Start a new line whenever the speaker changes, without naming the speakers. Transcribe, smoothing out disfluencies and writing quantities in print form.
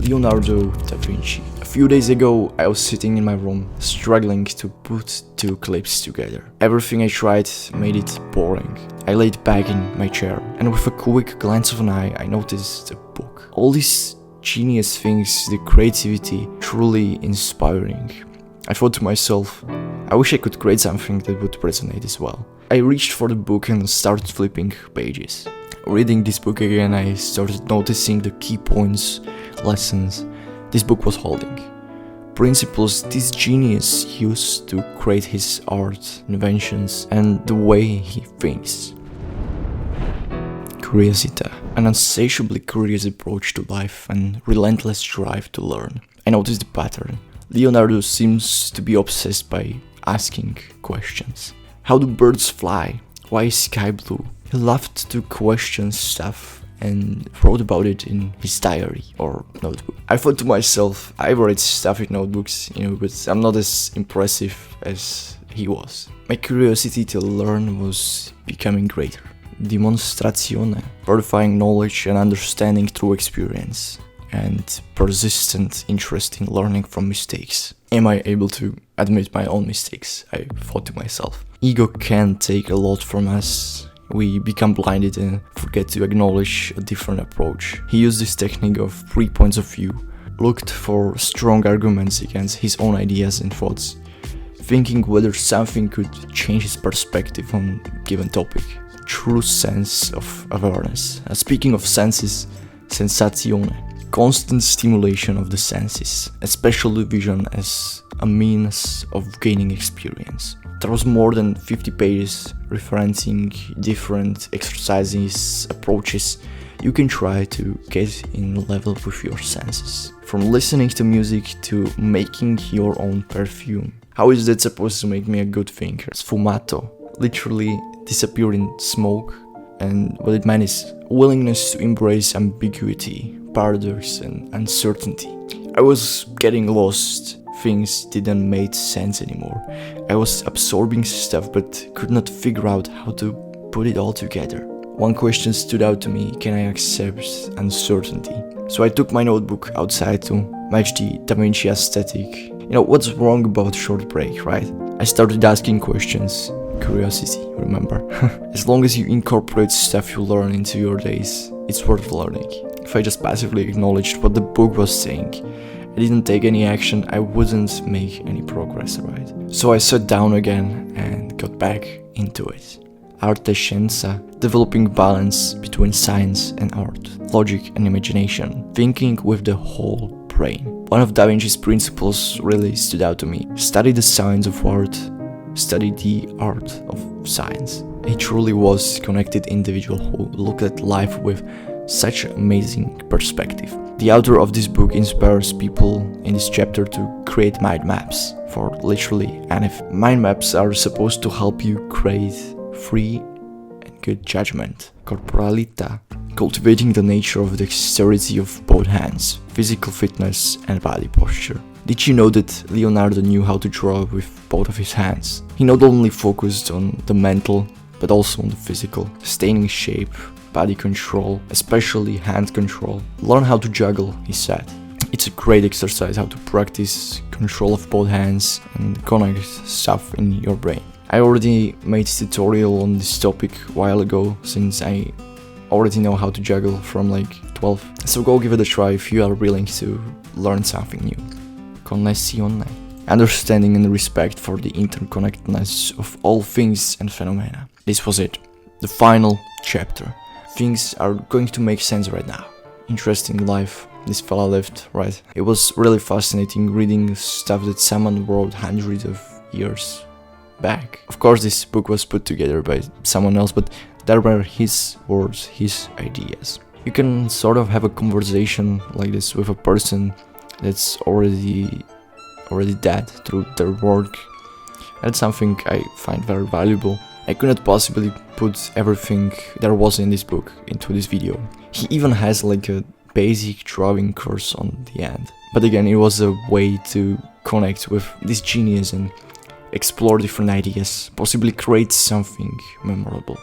Leonardo Da Vinci. A few days ago, I was sitting in my room, struggling to put two clips together. Everything I tried made it boring. I laid back in my chair, and with a quick glance of an eye, I noticed a book. All these genius things, the creativity, truly inspiring. I thought to myself, I wish I could create something that would resonate as well. I reached for the book and started flipping pages. Reading this book again, I started noticing the key points, lessons this book was holding. Principles this genius used to create his art, inventions, and the way he thinks. Curiosity, an insatiably curious approach to life and relentless drive to learn. I noticed the pattern. Leonardo seems to be obsessed by asking questions. How do birds fly? Why is sky blue? He loved to question stuff and wrote about it in his diary or notebook. I thought to myself, I write stuff in notebooks, but I'm not as impressive as he was. My curiosity to learn was becoming greater. Demonstrazione, verifying knowledge and understanding through experience, and persistent interest in learning from mistakes. Am I able to admit my own mistakes? I thought to myself. Ego can take a lot from us. We become blinded and forget to acknowledge a different approach. He used this technique of 3 points of view, looked for strong arguments against his own ideas and thoughts, thinking whether something could change his perspective on a given topic. True sense of awareness. Speaking of senses, sensazione. Constant stimulation of the senses, especially vision as a means of gaining experience. There was more than 50 pages referencing different exercises, approaches you can try to get in level with your senses. From listening to music to making your own perfume. How is that supposed to make me a good thinker? Sfumato, literally disappear in smoke, and what it meant is willingness to embrace ambiguity, paradox and uncertainty. I was getting lost. Things didn't make sense anymore. I was absorbing stuff but could not figure out how to put it all together. One question stood out to me: can I accept uncertainty? So I took my notebook outside to match the Da Vinci aesthetic. What's wrong about short break, right? I started asking questions. Curiosity, remember? As long as you incorporate stuff you learn into your days, it's worth learning. If I just passively acknowledged what the book was saying, I didn't take any action, I wouldn't make any progress, right? So I sat down again and got back into it. Arte scienza, developing balance between science and art, logic and imagination, thinking with the whole brain. One of Da Vinci's principles really stood out to me. Study the science of art, study the art of science. He truly was a connected individual who looked at life with such amazing perspective. The author of this book inspires people in this chapter to create mind maps for literally anything. Mind maps are supposed to help you create free and good judgment. Corporalita, cultivating the nature of dexterity of both hands, physical fitness and body posture. Did you know that Leonardo knew how to draw with both of his hands? He not only focused on the mental, but also on the physical, staying in shape, body control, especially hand control. Learn how to juggle, he said. It's a great exercise how to practice control of both hands and connect stuff in your brain. I already made a tutorial on this topic a while ago, since I already know how to juggle from like 12. So go give it a try if you are willing to learn something new. Connessione. Understanding and respect for the interconnectedness of all things and phenomena. This was it. The final chapter. Things are going to make sense right now. Interesting life this fella lived, right? It was really fascinating reading stuff that someone wrote hundreds of years back. Of course, this book was put together by someone else, but there were his words, his ideas. You can sort of have a conversation like this with a person that's already dead through their work. That's something I find very valuable. I could not possibly put everything there was in this book into this video. He even has like a basic drawing course on the end. But again, it was a way to connect with this genius and explore different ideas, possibly create something memorable.